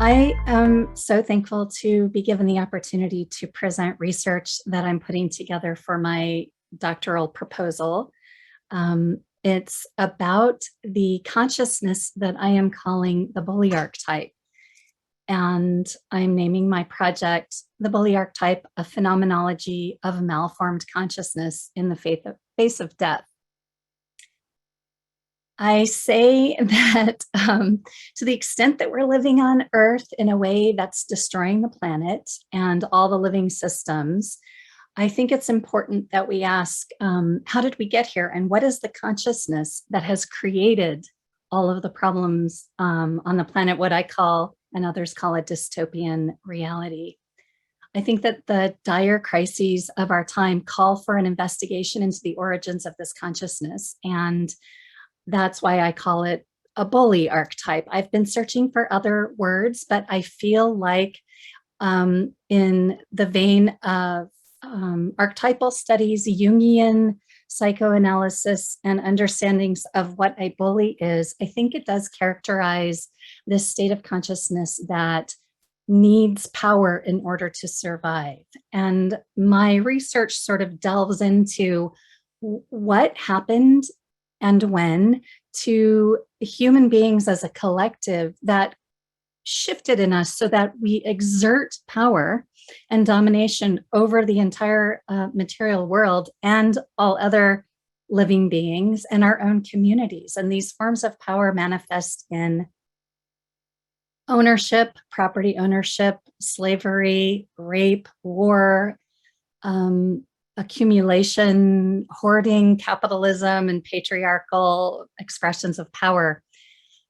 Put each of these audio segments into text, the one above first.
I am so thankful to be given the opportunity to present research that I'm putting together for my doctoral proposal. It's about the consciousness that I am calling the Bully Archetype. And I'm naming my project The Bully Archetype, a Phenomenology of Malformed Consciousness in the Face of Death. I say that to the extent that we're living on Earth in a way that's destroying the planet and all the living systems, I think it's important that we ask, how did we get here? And what is the consciousness that has created all of the problems on the planet, what I call, and others call a dystopian reality? I think that the dire crises of our time call for an investigation into the origins of this consciousness. And that's why I call it a bully archetype. I've been searching for other words, but I feel like in the vein of archetypal studies, Jungian psychoanalysis, and understandings of what a bully is, I think it does characterize this state of consciousness that needs power in order to survive. And my research sort of delves into what happened and when to human beings as a collective that shifted in us so that we exert power and domination over the entire material world and all other living beings and our own communities. And these forms of power manifest in ownership, property ownership, slavery, rape, war, accumulation, hoarding, capitalism, and patriarchal expressions of power.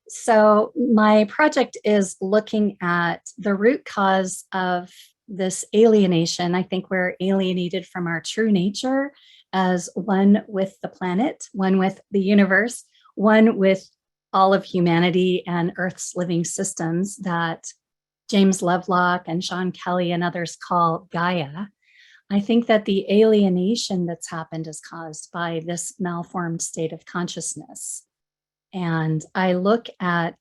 So my project is looking at the root cause of this alienation. I think we're alienated from our true nature as one with the planet, one with the universe, one with all of humanity and Earth's living systems that James Lovelock and Sean Kelly and others call Gaia. I think that the alienation that's happened is caused by this malformed state of consciousness. And I look at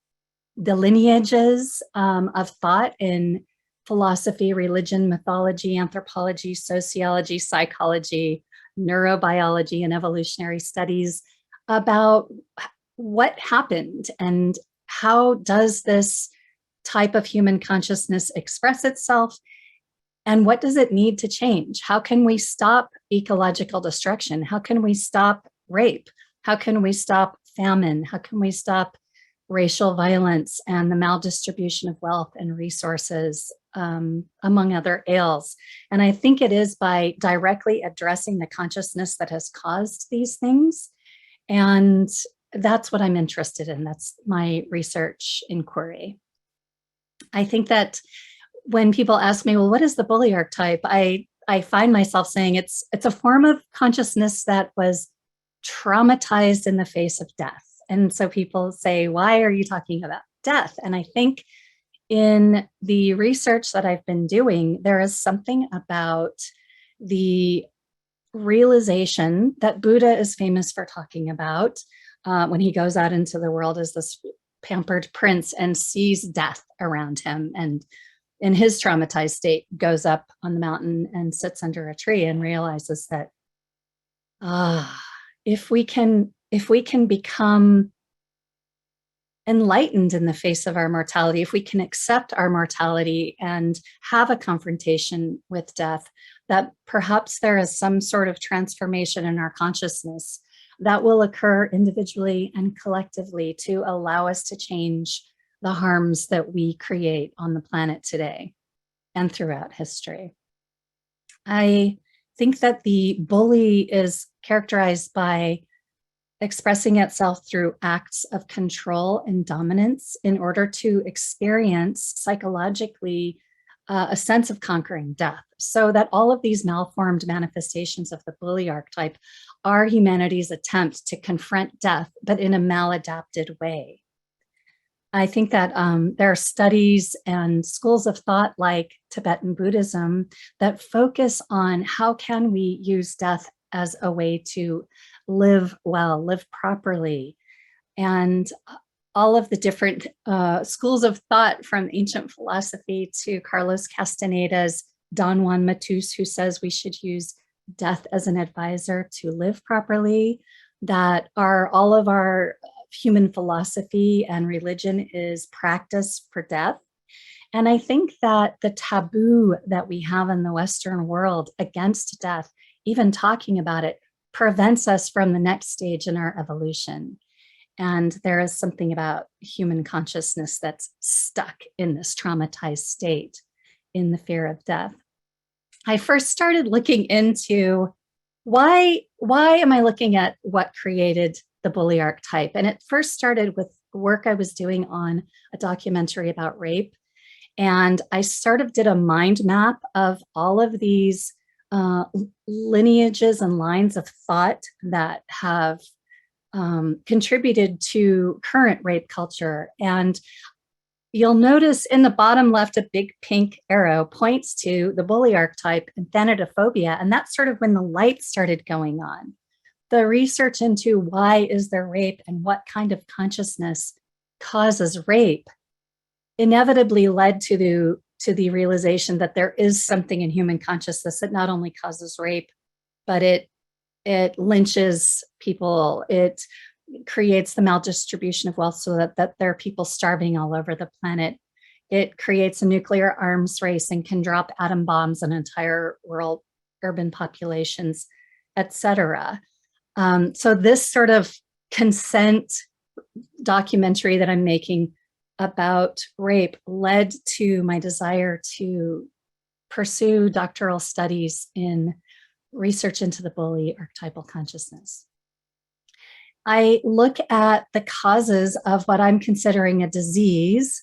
the lineages of thought in philosophy, religion, mythology, anthropology, sociology, psychology, neurobiology, and evolutionary studies about what happened and how does this type of human consciousness express itself. And what does it need to change? How can we stop ecological destruction? How can we stop rape? How can we stop famine? How can we stop racial violence and the maldistribution of wealth and resources, among other ills? And I think it is by directly addressing the consciousness that has caused these things. And that's what I'm interested in. That's my research inquiry. I think that when people ask me, well, what is the bully archetype? I find myself saying it's a form of consciousness that was traumatized in the face of death. And so people say, why are you talking about death? And I think in the research that I've been doing, there is something about the realization that Buddha is famous for talking about when he goes out into the world as this pampered prince and sees death around him, and in his traumatized state goes up on the mountain and sits under a tree and realizes that if we can become enlightened in the face of our mortality, if we can accept our mortality and have a confrontation with death, that perhaps there is some sort of transformation in our consciousness that will occur individually and collectively to allow us to change the harms that we create on the planet today and throughout history. I think that the bully is characterized by expressing itself through acts of control and dominance in order to experience psychologically a sense of conquering death. So that all of these malformed manifestations of the bully archetype are humanity's attempt to confront death, but in a maladapted way. I think that there are studies and schools of thought like Tibetan Buddhism that focus on how can we use death as a way to live well, live properly. And all of the different schools of thought, from ancient philosophy to Carlos Castaneda's Don Juan Matus, who says we should use death as an advisor to live properly, that all of our human philosophy and religion is practice for death. And I think that the taboo that we have in the Western world against death, even talking about it, prevents us from the next stage in our evolution. And there is something about human consciousness that's stuck in this traumatized state, in the fear of death. I first started looking into why am I looking at what created the bully archetype? And it first started with work I was doing on a documentary about rape. And I sort of did a mind map of all of these lineages and lines of thought that have contributed to current rape culture. And you'll notice in the bottom left, a big pink arrow points to the bully archetype and thanatophobia. And that's sort of when the light started going on. The research into why is there rape and what kind of consciousness causes rape inevitably led to the realization that there is something in human consciousness that not only causes rape, but it lynches people, it creates the maldistribution of wealth so that there are people starving all over the planet. It creates a nuclear arms race and can drop atom bombs on entire world, urban populations, etc. So this sort of consent documentary that I'm making about rape led to my desire to pursue doctoral studies in research into the bully archetypal consciousness. I look at the causes of what I'm considering a disease,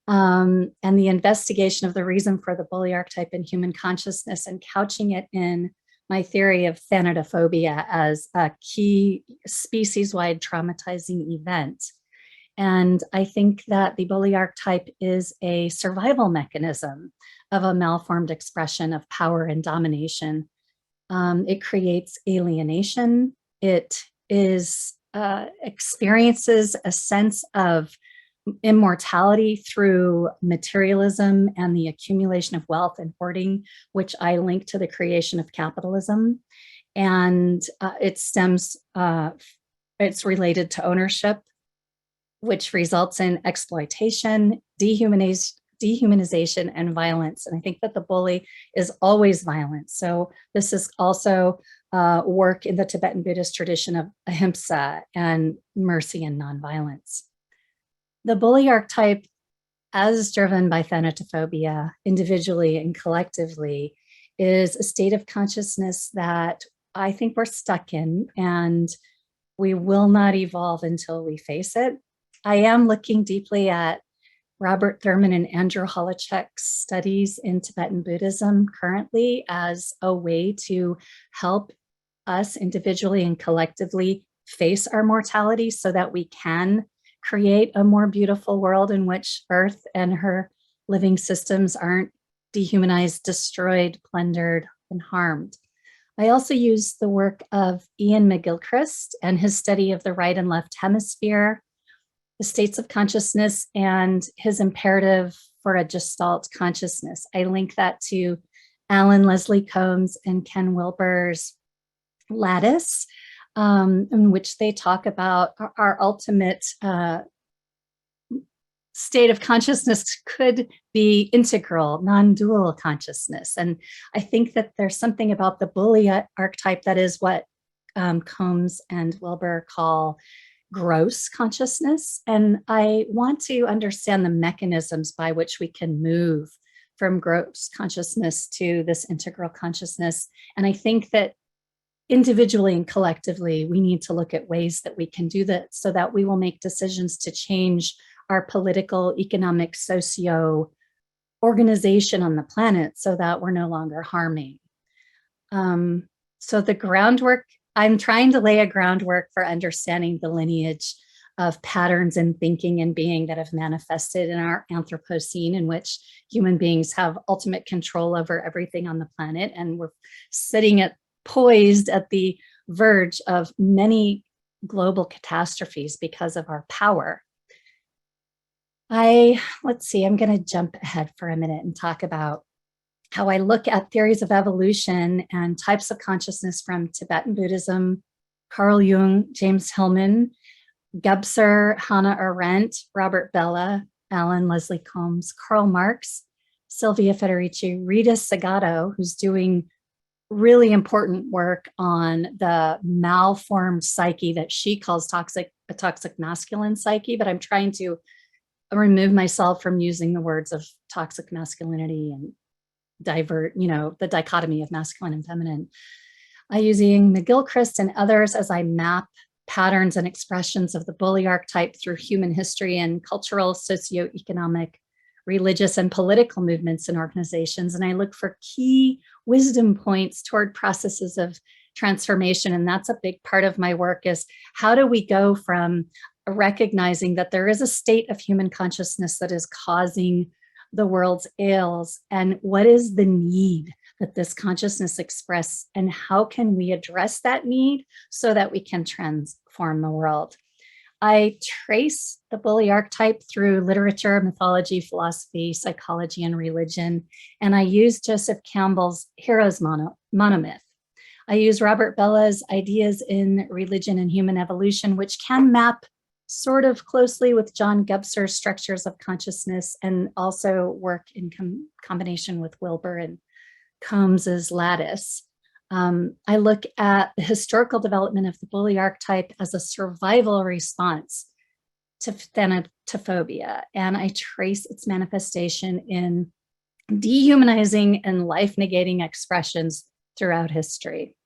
and the investigation of the reason for the bully archetype in human consciousness, and couching it in my theory of thanatophobia as a key species-wide traumatizing event. And I think that the bully archetype is a survival mechanism of a malformed expression of power and domination. It creates alienation. It experiences a sense of immortality through materialism and the accumulation of wealth and hoarding, which I link to the creation of capitalism. And it's related to ownership, which results in exploitation, dehumanization, and violence. And I think that the bully is always violent. So this is also work in the Tibetan Buddhist tradition of ahimsa and mercy and nonviolence. The bully archetype, as driven by thanatophobia, individually and collectively, is a state of consciousness that I think we're stuck in, and we will not evolve until we face it. I am looking deeply at Robert Thurman and Andrew Holochek's studies in Tibetan Buddhism currently as a way to help us individually and collectively face our mortality so that we can create a more beautiful world in which Earth and her living systems aren't dehumanized, destroyed, plundered, and harmed. I also use the work of Ian McGilchrist and his study of the right and left hemisphere, the states of consciousness, and his imperative for a Gestalt consciousness. I link that to Alan Leslie Combs and Ken Wilber's Lattice, in which they talk about our ultimate state of consciousness could be integral, non-dual consciousness. And I think that there's something about the bully archetype that is what Combs and Wilber call gross consciousness. And I want to understand the mechanisms by which we can move from gross consciousness to this integral consciousness. And I think that individually and collectively, we need to look at ways that we can do that so that we will make decisions to change our political, economic, socio organization on the planet so that we're no longer harming. So the groundwork, I'm trying to lay a groundwork for understanding the lineage of patterns in thinking and being that have manifested in our Anthropocene, in which human beings have ultimate control over everything on the planet. And we're sitting poised at the verge of many global catastrophes because of our power. Let's see, I'm going to jump ahead for a minute and talk about how I look at theories of evolution and types of consciousness from Tibetan Buddhism, Carl Jung, James Hillman, Gebser, Hannah Arendt, Robert Bellah, Alan Leslie Combs, Karl Marx, Sylvia Federici, Rita Segato, who's doing really important work on the malformed psyche that she calls a toxic masculine psyche, but I'm trying to remove myself from using the words of toxic masculinity and divert, the dichotomy of masculine and feminine. I using McGilchrist and others as I map patterns and expressions of the bully archetype through human history and cultural, socioeconomic, religious, and political movements and organizations. And I look for key wisdom points toward processes of transformation. And that's a big part of my work, is how do we go from recognizing that there is a state of human consciousness that is causing the world's ails, and what is the need that this consciousness express, and how can we address that need so that we can transform the world. I trace the bully archetype through literature, mythology, philosophy, psychology, and religion, and I use Joseph Campbell's hero's monomyth. I use Robert Bellah's ideas in religion and human evolution, which can map sort of closely with John Gebser's structures of consciousness, and also work in combination with Wilbur and Combs's lattice. I look at the historical development of the bully archetype as a survival response to thanatophobia, and I trace its manifestation in dehumanizing and life-negating expressions throughout history.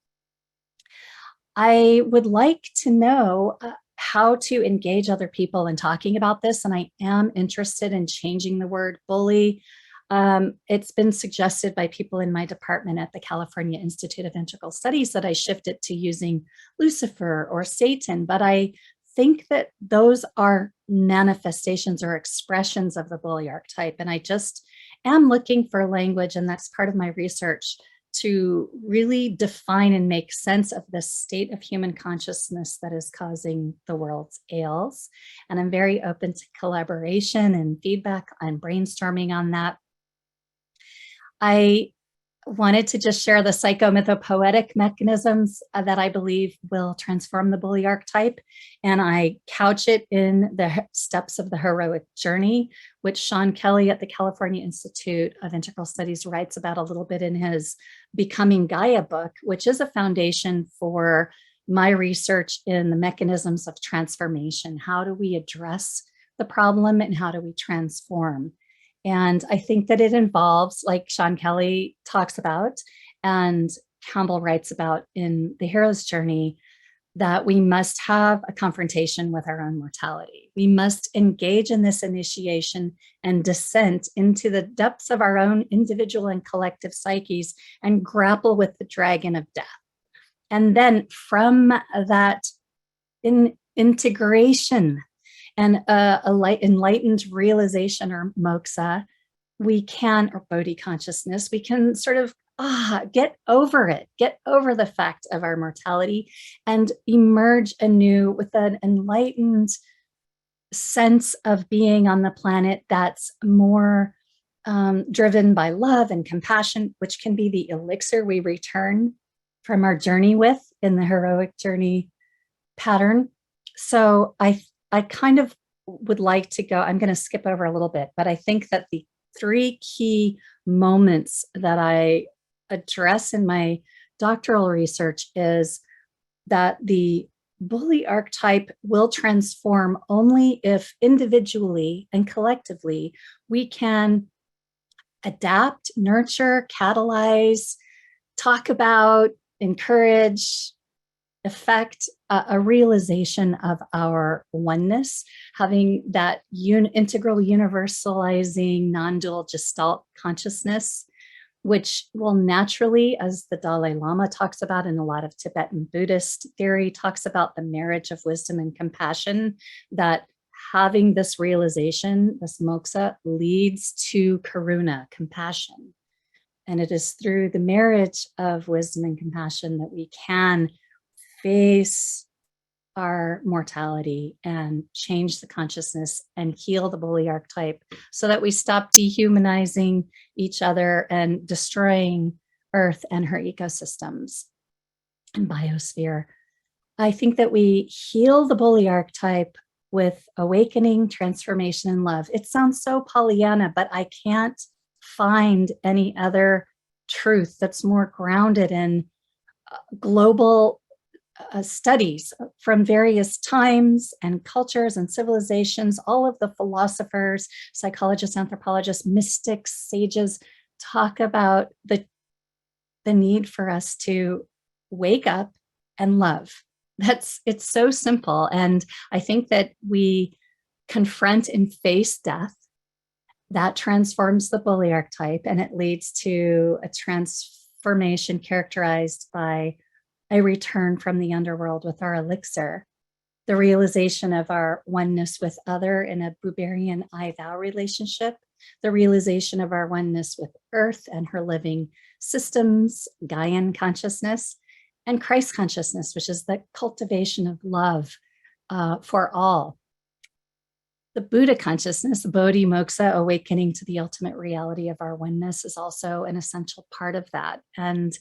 I would like to know how to engage other people in talking about this, and I am interested in changing the word bully. It's been suggested by people in my department at the California Institute of Integral Studies that I shift it to using Lucifer or Satan, but I think that those are manifestations or expressions of the bully archetype, and I just am looking for language, and that's part of my research, to really define and make sense of the state of human consciousness that is causing the world's ails. And I'm very open to collaboration and feedback and brainstorming on that. I wanted to just share the Psycho-Mytho Poetic mechanisms that I believe will transform the bully archetype. And I couch it in the steps of the heroic journey, which Sean Kelly at the California Institute of Integral Studies writes about a little bit in his Becoming Gaia book, which is a foundation for my research in the mechanisms of transformation. How do we address the problem and how do we transform? And I think that it involves, like Sean Kelly talks about and Campbell writes about in The Hero's Journey, that we must have a confrontation with our own mortality. We must engage in this initiation and descent into the depths of our own individual and collective psyches and grapple with the dragon of death. And then from that integration and a light enlightened realization, or moksha, we can, or bodhi consciousness, we can sort of get over it, get over the fact of our mortality and emerge anew with an enlightened sense of being on the planet that's more driven by love and compassion, which can be the elixir we return from our journey with in the heroic journey pattern. So I kind of would like to go, I'm going to skip over a little bit, but I think that the three key moments that I address in my doctoral research is that the bully archetype will transform only if individually and collectively we can adapt, nurture, catalyze, talk about, encourage, affect a realization of our oneness, having that integral, universalizing, non-dual gestalt consciousness, which will naturally, as the Dalai Lama talks about in a lot of Tibetan Buddhist theory, talks about the marriage of wisdom and compassion, that having this realization, this moksha, leads to karuna, compassion. And it is through the marriage of wisdom and compassion that we can face our mortality and change the consciousness and heal the bully archetype so that we stop dehumanizing each other and destroying Earth and her ecosystems and biosphere. I think that we heal the bully archetype with awakening, transformation, and love. It sounds so Pollyanna, but I can't find any other truth that's more grounded in global studies from various times and cultures and civilizations. All of the philosophers, psychologists, anthropologists, mystics, sages talk about the need for us to wake up and love. It's so simple. And I think that we confront and face death. That transforms the bully archetype, and it leads to a transformation characterized by a return from the underworld with our elixir, the realization of our oneness with other in a Buberian I-thou relationship, the realization of our oneness with Earth and her living systems, Gaian consciousness, and Christ consciousness, which is the cultivation of love for all. The Buddha consciousness, Bodhi Moksha, awakening to the ultimate reality of our oneness, is also an essential part of that. And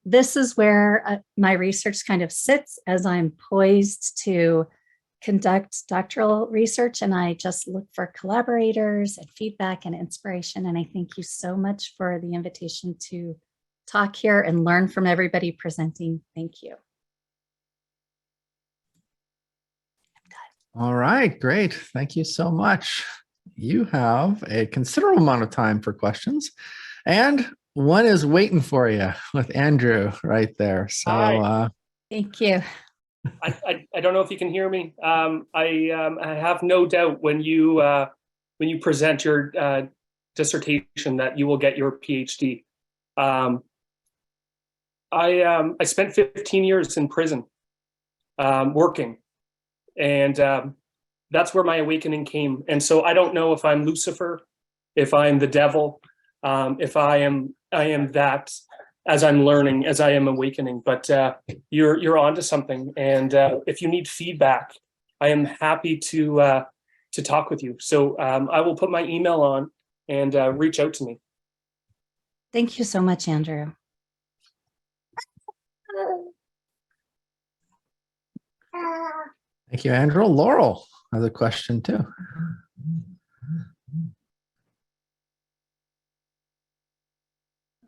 this is where my research kind of sits as I'm poised to conduct doctoral research, and I just look for collaborators and feedback and inspiration. And I thank you so much for the invitation to talk here and learn from everybody presenting. Thank you. All right, great. Thank you so much. You have a considerable amount of time for questions, and one is waiting for you with Andrew right there. So thank you. I don't know if you can hear me. I have no doubt when you present your dissertation that you will get your PhD. I spent 15 years in prison working, and that's where my awakening came. And so I don't know if I'm Lucifer, if I'm the devil, if I am that as I'm learning, as I am awakening. But you're onto something, and if you need feedback, I am happy to talk with you. So I will put my email on and reach out to me. Thank you so much, Andrew. Thank you, Andrew. Laurel has a question too.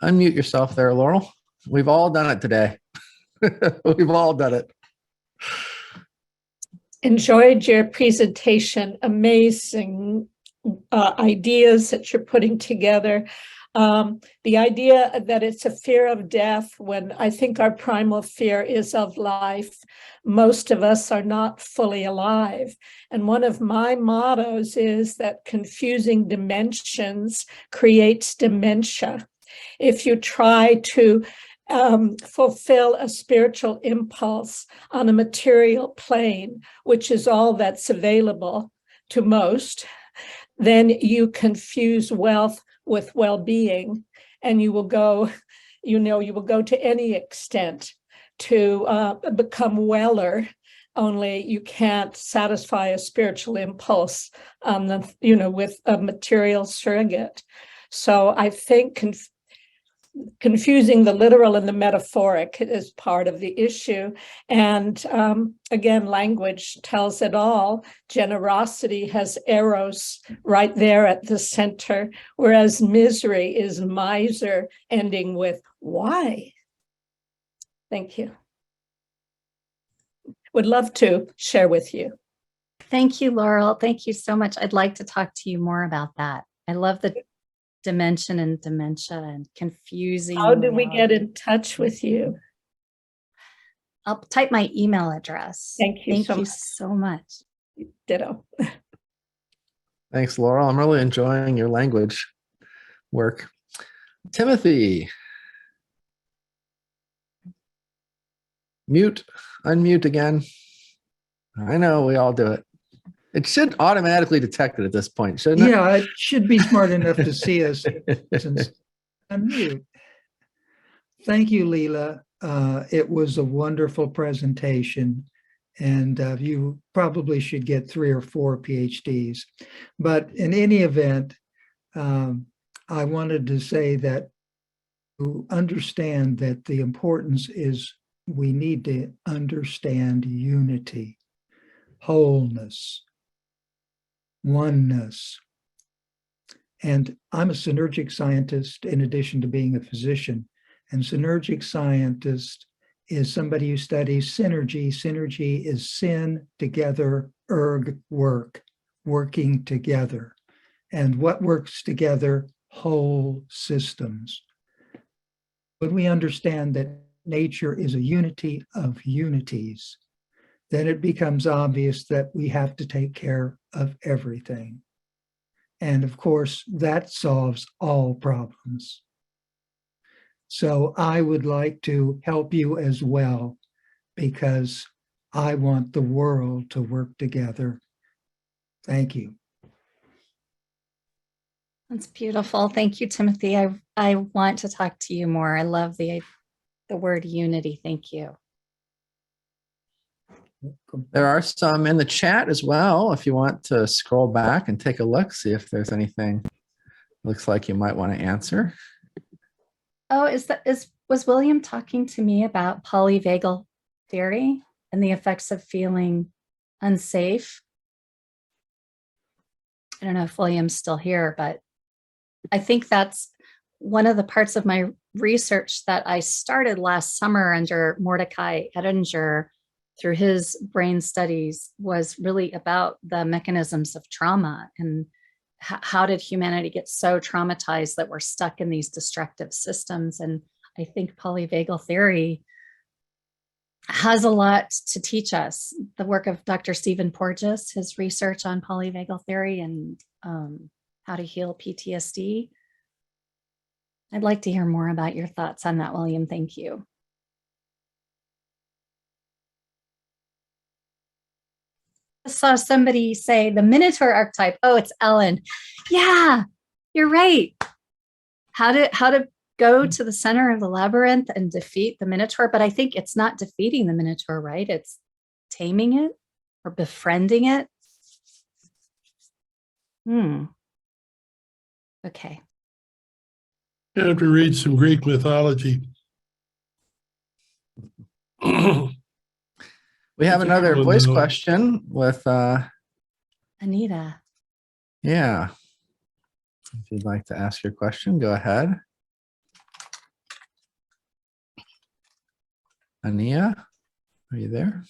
Unmute yourself there, Laurel. We've all done it today. We've all done it. Enjoyed your presentation. Amazing ideas that you're putting together. The idea that it's a fear of death, when I think our primal fear is of life. Most of us are not fully alive. And one of my mottos is that confusing dimensions creates dementia. If you try to fulfill a spiritual impulse on a material plane, which is all that's available to most, then you confuse wealth with well-being, and you will go, you will go to any extent to become weller, only you can't satisfy a spiritual impulse on the, with a material surrogate. So I think confusing the literal and the metaphoric is part of the issue. And again, language tells it all. Generosity has eros right there at the center, whereas misery is miser, ending with why. Thank you. Would love to share with you. Thank you, Laurel. Thank you so much. I'd like to talk to you more about that. I love the dimension and dementia and confusing. How do we get in touch with you? I'll type my email address. Thank you so much. Ditto. Thanks, Laurel. I'm really enjoying your language work. Timothy. Mute, unmute again. I know we all do it. It should automatically detect it at this point, shouldn't it? Yeah, it should be smart enough to see us. Unmute. Thank you, Leila. It was a wonderful presentation. and you probably should get 3 or 4 PhDs. But in any event, I wanted to say that to understand that the importance is we need to understand unity, wholeness, oneness. And I'm a synergic scientist in addition to being a physician. And synergic scientist is somebody who studies synergy. Synergy is syn, together, erg, work, working together. And what works together? Whole systems. When we understand that nature is a unity of unities, then it becomes obvious that we have to take care of everything. And of course, that solves all problems. So I would like to help you as well, because I want the world to work together. Thank you. That's beautiful. Thank you, Timothy. I want to talk to you more. I love the word unity. Thank you. There are some in the chat as well. If you want to scroll back and take a look, see if there's anything looks like you might want to answer. Oh, was William talking to me about polyvagal theory and the effects of feeling unsafe? I don't know if William's still here, but I think that's one of the parts of my research that I started last summer under Mordecai Ettinger through his brain studies was really about the mechanisms of trauma and how did humanity get so traumatized that we're stuck in these destructive systems. And I think polyvagal theory has a lot to teach us. The work of Dr. Stephen Porges, his research on polyvagal theory and how to heal PTSD. I'd like to hear more about your thoughts on that, William. Thank you. I saw somebody say the Minotaur archetype. Oh, it's Ellen. Yeah, you're right. How to go to the center of the labyrinth and defeat the Minotaur. But I think it's not defeating the Minotaur, right? It's taming it or befriending it. Okay. You have to read some Greek mythology. We have another voice question with Anita. Yeah. If you'd like to ask your question, go ahead. Ania, are you there?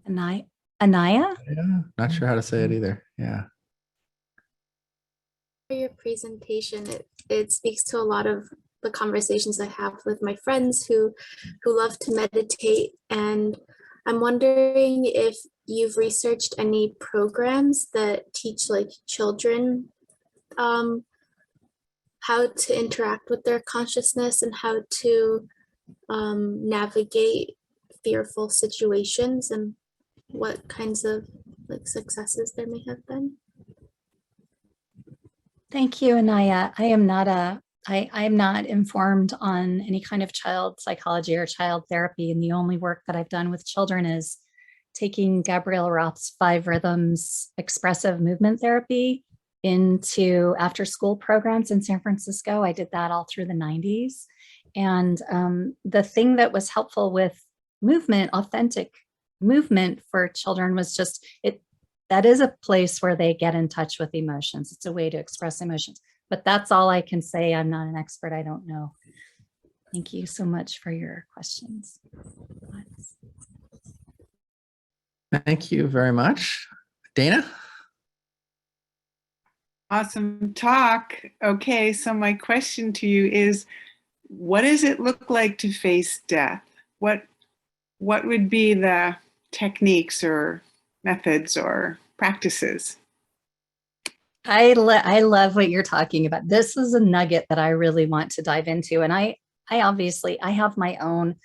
Anaya? Yeah, not sure how to say it either. Yeah. For your presentation, it speaks to a lot of the conversations I have with my friends who love to meditate, and I'm wondering if you've researched any programs that teach like children how to interact with their consciousness and how to navigate fearful situations, and what kinds of like successes there may have been. Thank you, Anaya. I'm not informed on any kind of child psychology or child therapy, and the only work that I've done with children is taking Gabrielle Roth's 5 Rhythms expressive movement therapy into after-school programs in San Francisco. I did that all through the 90s. And the thing that was helpful with movement, authentic movement for children, was just that is a place where they get in touch with emotions. It's a way to express emotions. But that's all I can say. I'm not an expert. I don't know. Thank you so much for your questions. Thank you very much. Dana? Awesome talk. Okay, so my question to you is, what does it look like to face death? What would be the techniques or methods or practices? I love what you're talking about. This is a nugget that I really want to dive into. And I obviously have my own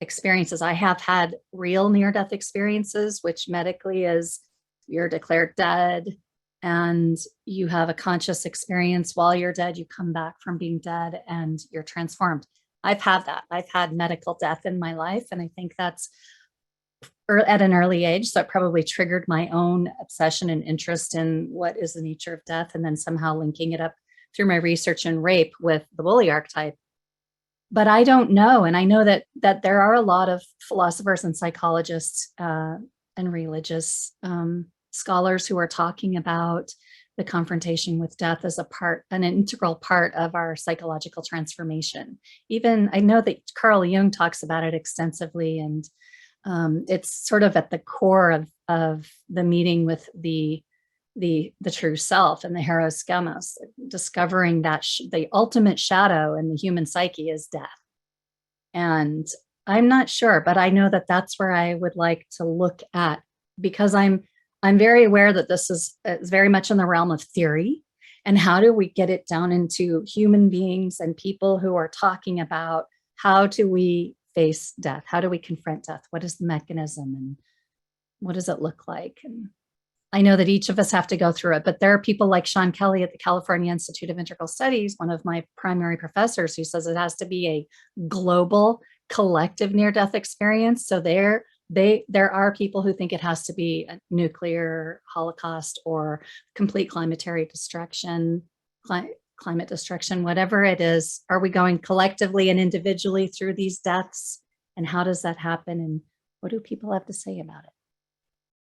experiences. I have had real near-death experiences, which medically is you're declared dead and you have a conscious experience while you're dead. You come back from being dead and you're transformed. I've had that. I've had medical death in my life, and I think that's at an early age. So it probably triggered my own obsession and interest in what is the nature of death, and then somehow linking it up through my research in rape with the bully archetype. But I don't know. And I know that there are a lot of philosophers and psychologists and religious scholars who are talking about the confrontation with death as an integral part of our psychological transformation. Even I know that Carl Jung talks about it extensively, and it's sort of at the core of the meeting with the true self and the Heros Gamos, discovering that the ultimate shadow in the human psyche is death. And I'm not sure, but I know that that's where I would like to look at, because I'm very aware that this is very much in the realm of theory. And how do we get it down into human beings and people who are talking about how do we face death? How do we confront death? What is the mechanism, and what does it look like? And I know that each of us have to go through it, but there are people like Sean Kelly at the California Institute of Integral Studies, one of my primary professors, who says it has to be a global, collective near-death experience. So there are people who think it has to be a nuclear holocaust or complete climate destruction, whatever it is. Are we going collectively and individually through these deaths? And how does that happen? And what do people have to say about it?